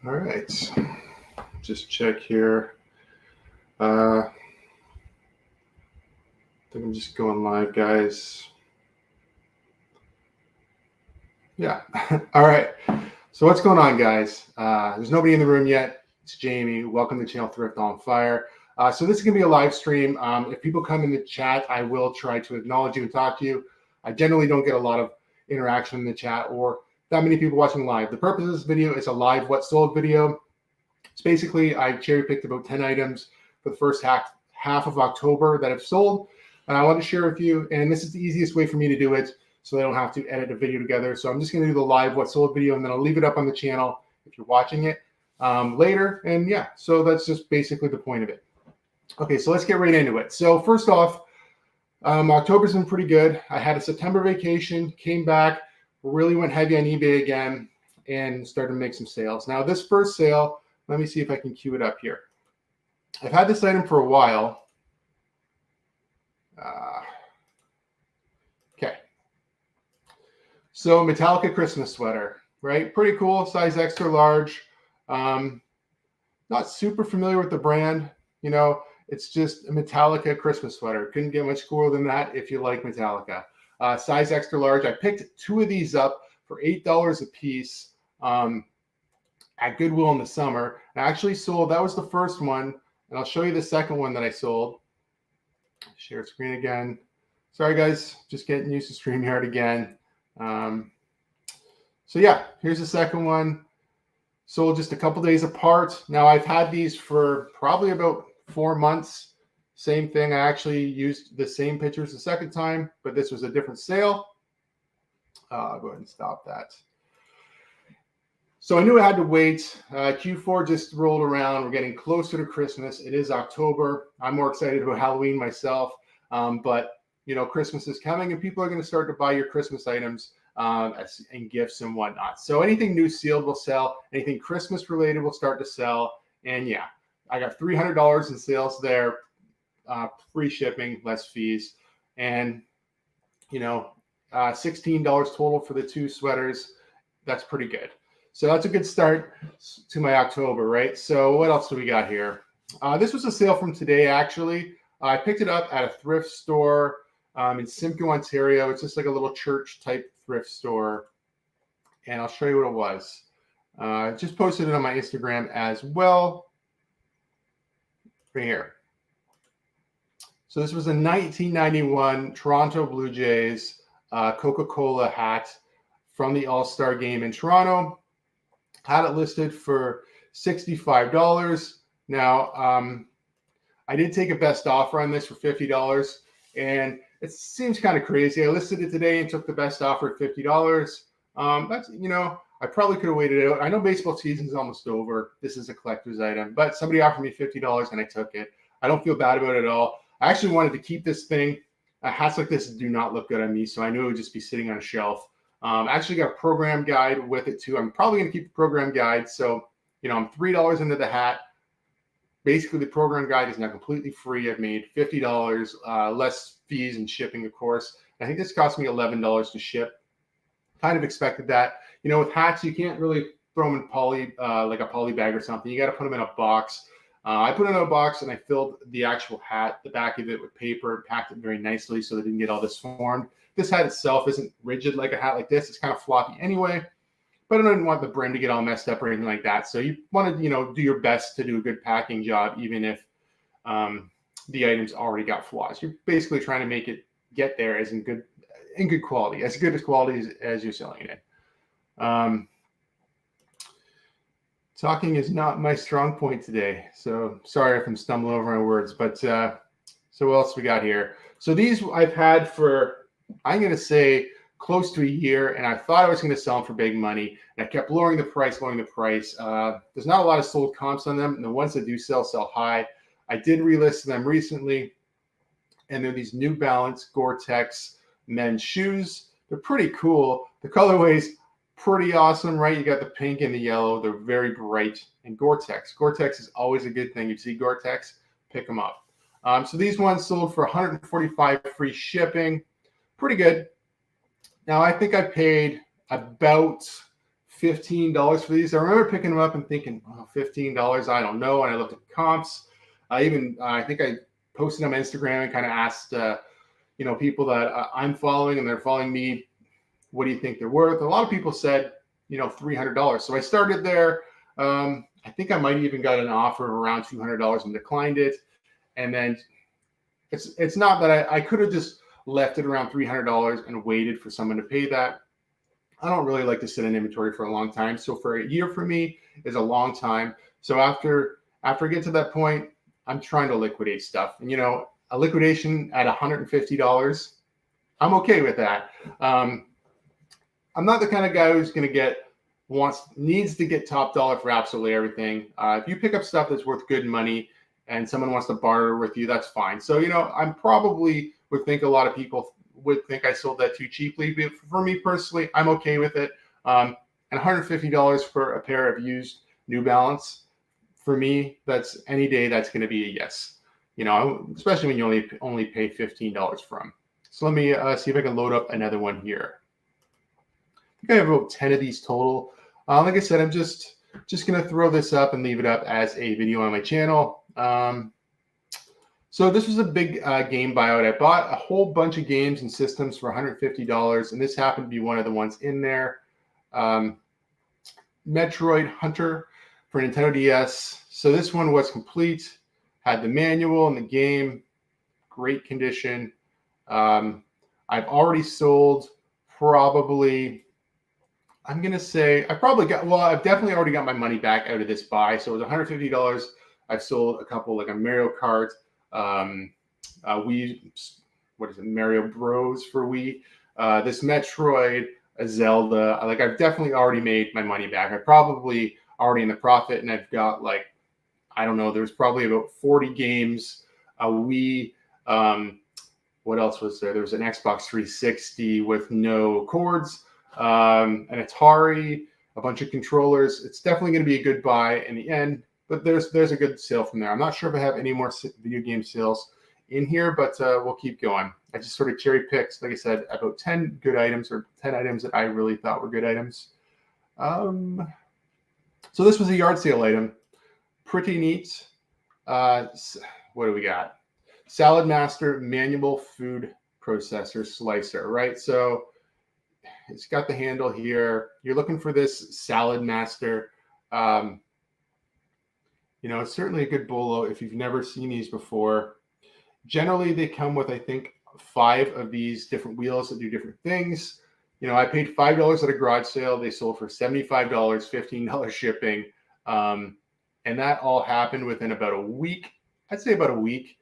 All right, just check here. I think I'm just going live, guys. Yeah. All right. So what's going on, guys? There's nobody in the room yet. It's Jamie. Welcome to Channel Thrift on Fire. So this is going to be a live stream. If people come in the chat, I will try to acknowledge you and talk to you. I generally don't get a lot of interaction in the chat or that many people watching live. The purpose of this video is a live what sold video. It's basically I cherry picked about 10 items for the first half of October that have sold, and I want to share with you. And this is the easiest way for me to do it, so I don't have to edit a video together. So I'm just going to do the live what sold video, and then I'll leave it up on the channel if you're watching it later. And yeah, so that's just basically the point of it. Okay, so let's get right into it. So first off, October's been pretty good. I had a September vacation, came back, really went heavy on eBay again, and started to make some sales. Now this first sale, let me see if I can cue it up here. I've had this item for a while. Okay. So Metallica Christmas sweater, right? Pretty cool, size extra large. Not super familiar with the brand. You know, it's just a Metallica Christmas sweater. Couldn't get much cooler than that if you like Metallica. Size extra large. I picked two of these up for $8 a piece at Goodwill in the summer. I actually sold, that was the first one, and I'll show you the second one that I sold. Share screen again. Sorry guys, just getting used to StreamYard again. So yeah, here's the second one. Sold just a couple days apart. Now I've had these for probably about 4 months. Same thing, I actually used the same pictures the second time, but this was a different sale. I'll go ahead and stop that. So I knew I had to wait. Q4 just rolled around. We're getting closer to Christmas. It is October. I'm more excited about Halloween myself. But, you know, Christmas is coming and people are going to start to buy your Christmas items and gifts and whatnot. So anything new sealed will sell. Anything Christmas related will start to sell. And yeah, I got $300 in sales there. Free shipping, less fees. And, you know, $16 total for the two sweaters. That's pretty good. So that's a good start to my October, right? So what else do we got here? This was a sale from today, actually. I picked it up at a thrift store in Simcoe, Ontario. It's just like a little church type thrift store. And I'll show you what it was. Just posted it on my Instagram as well. Right here. So this was a 1991 Toronto Blue Jays Coca-Cola hat from the All-Star game in Toronto. Had it listed for $65. Now, I did take a best offer on this for $50, and it seems kind of crazy. I listed it today and took the best offer at $50. That's, you know, I probably could have waited out. I know baseball season is almost over. This is a collector's item, but somebody offered me $50 and I took it. I don't feel bad about it at all. I actually wanted to keep this thing. Hats like this do not look good on me, so I knew it would just be sitting on a shelf. I actually got a program guide with it too. I'm probably going to keep the program guide. So, you know, I'm $3 into the hat. Basically, the program guide is now completely free. I've made $50, less fees and shipping, of course. I think this cost me $11 to ship. Kind of expected that. You know, with hats, you can't really throw them in poly, like a poly bag or something. You got to put them in a box. I put it in a box and I filled the actual hat, the back of it, with paper, packed it very nicely so it didn't get all disformed. This hat itself isn't rigid like a hat like this. It's kind of floppy anyway, but I don't want the brim to get all messed up or anything like that. So you want to, you know, do your best to do a good packing job, even if the items already got flaws. You're basically trying to make it get there as in good quality, as good as quality as you're selling it in. Talking is not my strong point today, so sorry if I'm stumbling over my words, but so what else we got here? So these I've had for, I'm going to say, close to a year, and I thought I was going to sell them for big money, and I kept lowering the price. There's not a lot of sold comps on them, and the ones that do sell high. I did relist them recently, and they're these New Balance Gore-Tex men's shoes. They're pretty cool. The colorway's pretty awesome, right? You got the pink and the yellow. They're very bright. And Gore-Tex. Gore-Tex is always a good thing. You see Gore-Tex, pick them up. So these ones sold for $145 free shipping. Pretty good. Now, I think I paid about $15 for these. I remember picking them up and thinking, oh, $15, I don't know. And I looked at comps. I think I posted on Instagram and kind of asked, people that I'm following and they're following me, what do you think they're worth? A lot of people said, $300. So I started there. I think I might even got an offer of around $200 and declined it. And then it's not that I could have just left it around $300 and waited for someone to pay that. I don't really like to sit in inventory for a long time. So for a year for me is a long time. So after I get to that point, I'm trying to liquidate stuff. And, a liquidation at $150, I'm okay with that. I'm not the kind of guy who's going to needs to get top dollar for absolutely everything. If you pick up stuff that's worth good money and someone wants to barter with you, that's fine. So, I'm probably would think a lot of people would think I sold that too cheaply. But for me personally, I'm okay with it. And $150 for a pair of used New Balance, for me, that's any day that's going to be a yes. Especially when you only pay $15 for them. So let me see if I can load up another one here. I think I have about 10 of these total. Like I said, I'm just going to throw this up and leave it up as a video on my channel. So this was a big game buyout. I bought a whole bunch of games and systems for $150, and this happened to be one of the ones in there. Metroid Hunter for Nintendo DS. So this one was complete, had the manual and the game, great condition. I've already sold probably, I'm going to say, I've definitely already got my money back out of this buy. So it was $150. I've sold a couple, like a Mario Kart, Mario Bros for Wii, this Metroid, a Zelda. I've definitely already made my money back. I'm probably already in the profit, and I've got there's probably about 40 games, a Wii. What else was there? There was an Xbox 360 with no cords, an Atari, a bunch of controllers. It's definitely going to be a good buy in the end. But there's a good sale from there. I'm not sure if I have any more video game sales in here, but we'll keep going. I just sort of cherry picked, like I said, about 10 good items or 10 items that I really thought were good items. So this was a yard sale item. Pretty neat. What do we got? Salad Master manual food processor slicer, right? So it's got the handle here. You're looking for this Salad Master. It's certainly a good bolo if you've never seen these before. Generally, they come with, I think, 5 of these different wheels that do different things. I paid $5 at a garage sale. They sold for $75, $15 shipping. And that all happened within about a week. I'd say about a week.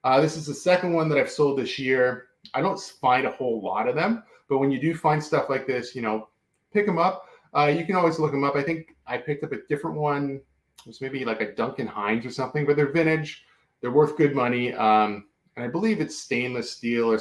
This is the second one that I've sold this year. I don't find a whole lot of them, but when you do find stuff like this, pick them up. You can always look them up. I think I picked up a different one. It was maybe like a Duncan Hines or something, but they're vintage. They're worth good money. And I believe it's stainless steel or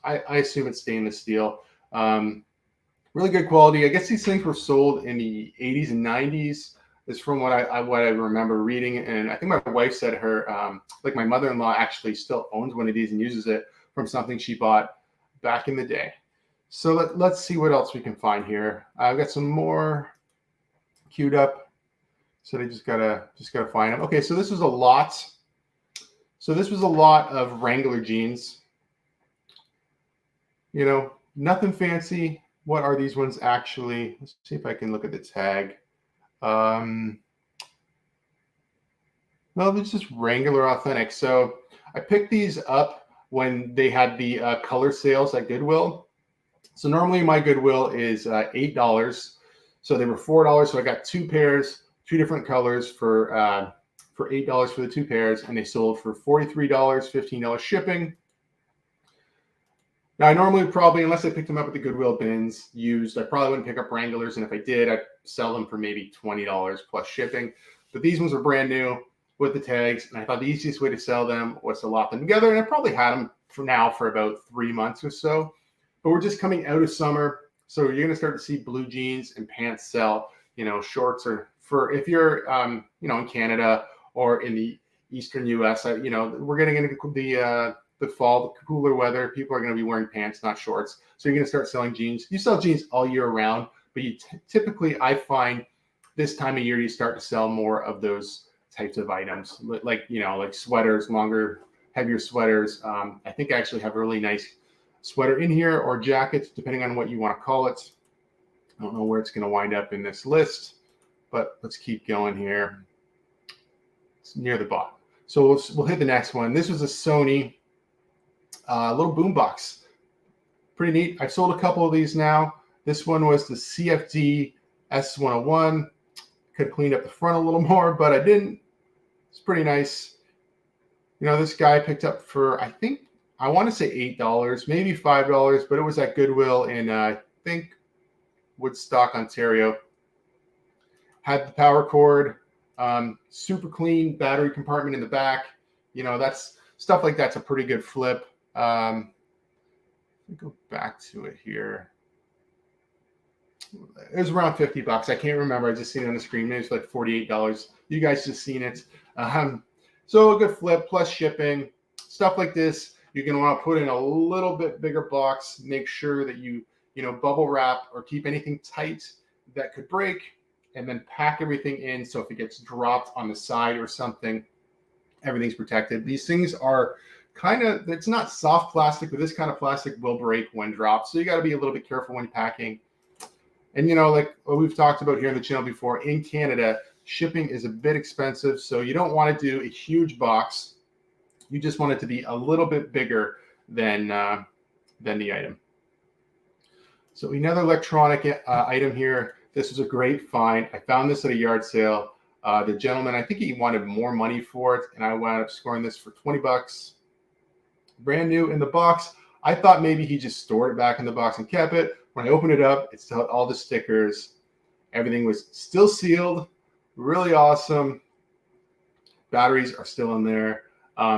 I assume it's stainless steel. Really good quality. I guess these things were sold in the 80s and 90s. Is from what I remember reading. And I think my wife said my mother-in-law actually still owns one of these and uses it from something she bought back in the day. So let's see what else we can find here. I've got some more queued up. So they just gotta find them. Okay, so this was a lot. So this was a lot of Wrangler jeans. Nothing fancy. What are these ones actually? Let's see if I can look at the tag. Well, it's just Wrangler Authentic. So I picked these up when they had the color sales at Goodwill. So normally my Goodwill is $8. So they were $4. So I got 2 pairs, 2 different colors for $8 for the 2 pairs, and they sold for $43, $15 shipping. Now I normally probably, unless I picked them up at the Goodwill bins used, I probably wouldn't pick up Wranglers, and if I did, I'd sell them for maybe $20 plus shipping. But these ones were brand new with the tags, and I thought the easiest way to sell them was to lock them together, and I probably had them for about 3 months or so. But we're just coming out of summer, so you're going to start to see blue jeans and pants sell. Shorts are for if you're in Canada or in the eastern U.S. We're getting into the fall, the cooler weather. People are going to be wearing pants, not shorts. So you're going to start selling jeans. You sell jeans all year round, but typically I find this time of year you start to sell more of those types of items, like like sweaters, longer, heavier sweaters. I think I actually have a really nice sweater in here, or jackets, depending on what you want to call it. I don't know where it's going to wind up in this list, but let's keep going here. It's near the bottom. So we'll hit the next one. This was a Sony little boombox. Pretty neat. I've sold a couple of these now. This one was the CFD S101. Could have cleaned up the front a little more, but I didn't. It's pretty nice. This guy picked up for, I want to say $8, maybe $5, but it was at Goodwill in, I think, Woodstock, Ontario. Had the power cord, super clean battery compartment in the back. That's stuff like that's a pretty good flip. Let me go back to it here. It was around $50. I can't remember. I just seen it on the screen. Maybe it's like $48. You guys just seen it. So a good flip plus shipping. Stuff like this, you're going to want to put in a little bit bigger box. Make sure that you bubble wrap or keep anything tight that could break, and then pack everything in. So if it gets dropped on the side or something, everything's protected. These things are it's not soft plastic, but this kind of plastic will break when dropped. So you got to be a little bit careful when you're packing. And, like what we've talked about here on the channel before, in Canada, shipping is a bit expensive. So you don't want to do a huge box. You just want it to be a little bit bigger than the item. So another electronic item here. This was a great find. I found this at a yard sale. The gentleman, I think he wanted more money for it, and I wound up scoring this for $20. Brand new in the box. I thought maybe he just stored it back in the box and kept it. When I opened it up, it still had all the stickers. Everything was still sealed. Really awesome. Batteries are still in there.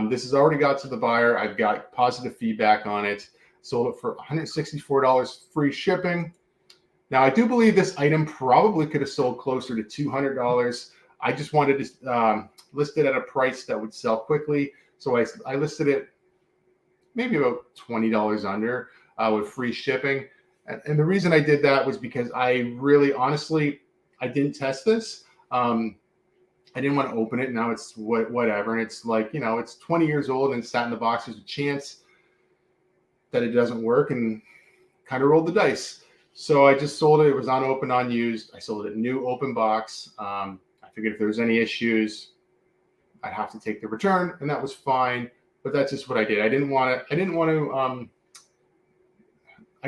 This has already got to the buyer. I've got positive feedback on it. Sold it for $164 free shipping. Now, I do believe this item probably could have sold closer to $200. I just wanted to list it at a price that would sell quickly. So I listed it maybe about $20 under with free shipping. And the reason I did that was because I really, honestly, I didn't test this. I didn't want to open it. Now it's whatever. And it's like, it's 20 years old and sat in the box. There's a chance that it doesn't work, and kind of rolled the dice. So I just sold it. It was unopened, unused. I sold it new open box. I figured if there was any issues, I'd have to take the return, and that was fine. But that's just what I did. I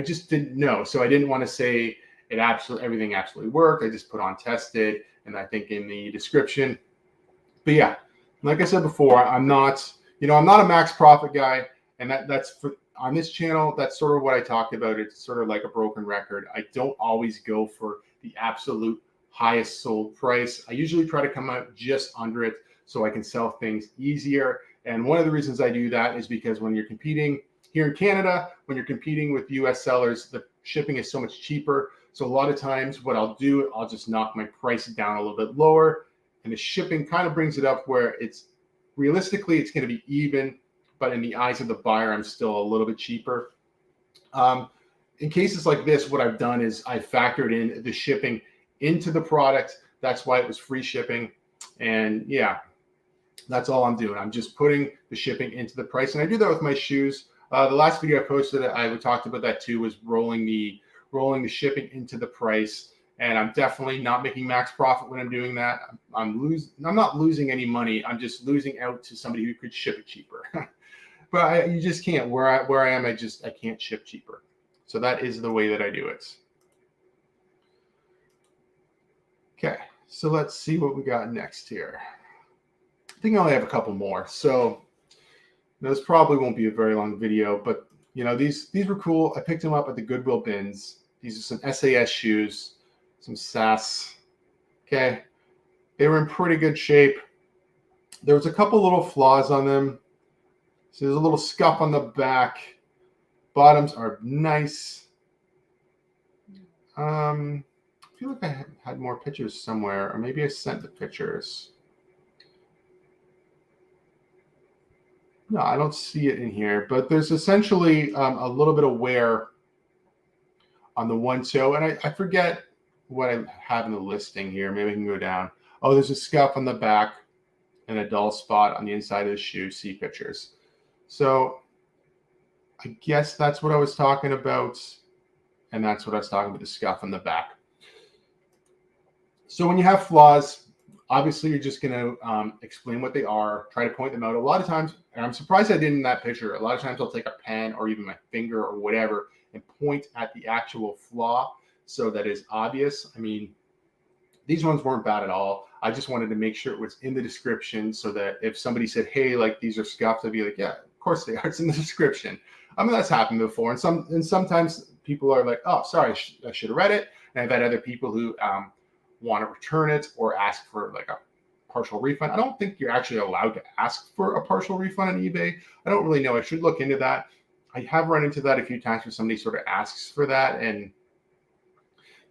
just didn't know. So I didn't want to say everything absolutely worked. I just put on tested, and I think in the description. But yeah, like I said before, I'm not a max profit guy, and that's for on this channel. That's sort of what I talked about. It's sort of like a broken record. I don't always go for the absolute highest sold price. I usually try to come out just under it so I can sell things easier. And one of the reasons I do that is because when you're competing here in Canada, when you're competing with US sellers, the shipping is so much cheaper. So a lot of times what I'll do, I'll just knock my price down a little bit lower, and the shipping kind of brings it up where it's realistically, it's going to be even, but in the eyes of the buyer, I'm still a little bit cheaper. In cases like this, what I've done is I factored in the shipping into the product. That's why it was free shipping. And yeah, that's all I'm doing. I'm just putting the shipping into the price. And I do that with my shoes. The last video I posted, I talked about that too, was rolling the shipping into the price. And I'm definitely not making max profit when I'm doing that. I'm not losing any money. I'm just losing out to somebody who could ship it cheaper. But you just can't. Where I am, I can't ship cheaper. So that is the way that I do it. Okay, so let's see what we got next here. I think I only have a couple more. So this probably won't be a very long video, but these were cool. I picked them up at the Goodwill bins. These are some SAS shoes, some SAS. Okay, they were in pretty good shape. There was a couple little flaws on them. So there's a little scuff on the back. Bottoms are nice. I feel like I had more pictures somewhere, or maybe I sent the pictures. No, I don't see it in here, but there's essentially a little bit of wear on the one toe, and I forget what I have in the listing here. Maybe I can go down. Oh, there's a scuff on the back and a dull spot on the inside of the shoe. See pictures. So I guess that's what I was talking about. And that's what I was talking about, the scuff on the back. So when you have flaws, obviously you're just going to explain what they are, try to point them out. A lot of times, and I'm surprised I did in that picture, a lot of times I'll take a pen or even my finger or whatever and point at the actual flaw so that is obvious. I mean, these ones weren't bad at all. I just wanted to make sure it was in the description so that if somebody said, hey, like these are scuffed, I'd be like, yeah, of course they are. It's in the description. I mean, that's happened before. And sometimes people are like, oh, sorry, I should have read it. And I've had other people who want to return it or ask for like a partial refund. I don't think you're actually allowed to ask for a partial refund on eBay. I don't really know. I should look into that. I have run into that a few times where somebody sort of asks for that. And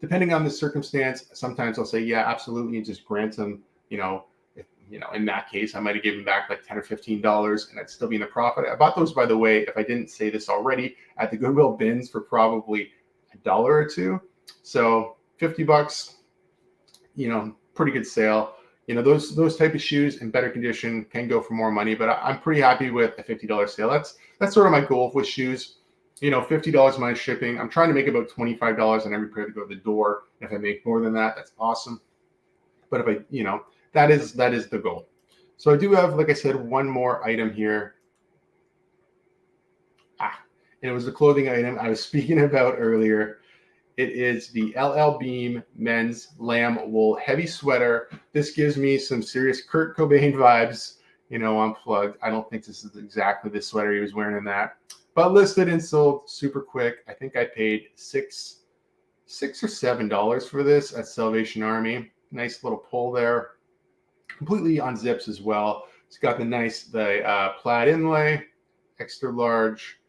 depending on the circumstance, sometimes I'll say, yeah, absolutely, and just grant them, in that case, I might have given back like $10 or $15 and I'd still be in the profit. I bought those, by the way, if I didn't say this already, at the Goodwill bins for probably $1 or $2. So $50, pretty good sale. Those type of shoes in better condition can go for more money, but I'm pretty happy with a $50 sale. That's sort of my goal with shoes. $50 minus shipping. I'm trying to make about $25 on every pair that go to the door. If I make more than that, that's awesome. But if I, that is the goal. So I do have, like I said, one more item here. And it was the clothing item I was speaking about earlier. It is the LL Beam men's lamb wool heavy sweater. This gives me some serious Kurt Cobain vibes, unplugged. I don't think this is exactly the sweater he was wearing in that, but listed and sold super quick. I think I paid $6 or $7 for this at Salvation Army. Nice little pull there. Completely unzips as well. It's got the plaid inlay, extra large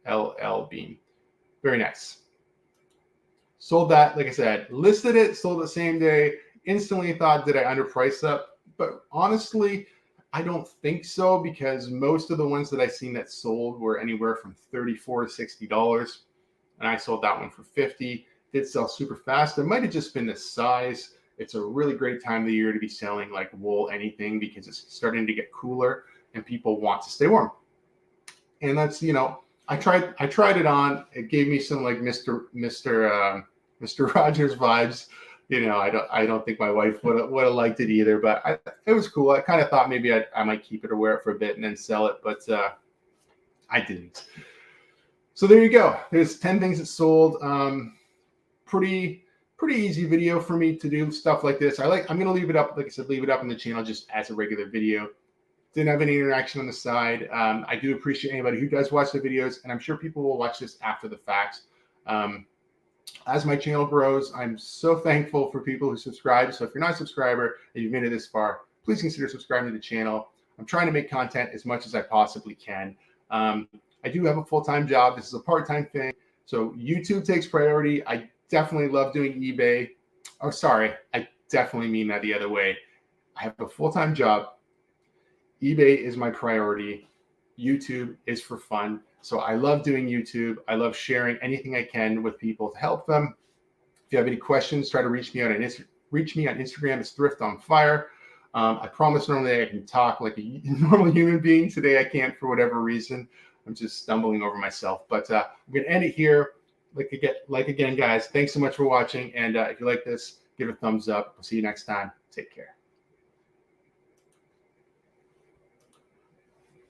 LL Beam. Very nice. Sold that, like I said, listed it, sold the same day. Instantly thought, did I underprice that? But honestly, I don't think so, because most of the ones that I've seen that sold were anywhere from $34 to $60. And I sold that one for $50. Did sell super fast. It might have just been the size. It's a really great time of the year to be selling like wool anything, because it's starting to get cooler and people want to stay warm. And that's, I tried it on. It gave me some like Mr. Rogers vibes. I don't think my wife would have liked it either, but it was cool. I kind of thought maybe I might keep it or wear it for a bit and then sell it, but I didn't. So there you go. There's 10 things that sold. Pretty easy video for me to do stuff like this. I'm going to leave it up, like I said, leave it up on the channel just as a regular video. Didn't have any interaction on the side. I do appreciate anybody who does watch the videos, and I'm sure people will watch this after the fact. As my channel grows, I'm so thankful for people who subscribe. So if you're not a subscriber and you've made it this far, please consider subscribing to the channel. I'm trying to make content as much as I possibly can. I do have a full-time job. This is a part-time thing. So YouTube takes priority. I definitely love doing eBay. Oh, sorry. I definitely mean that the other way. I have a full-time job. eBay is my priority. YouTube is for fun. So I love doing YouTube. I love sharing anything I can with people to help them. If you have any questions, try to reach me on Instagram. It's Thrift on Fire. I promise normally I can talk like a normal human being. Today I can't for whatever reason. I'm just stumbling over myself. But I'm going to end it here. Like again, guys, thanks so much for watching. And if you like this, give it a thumbs up. I'll see you next time. Take care.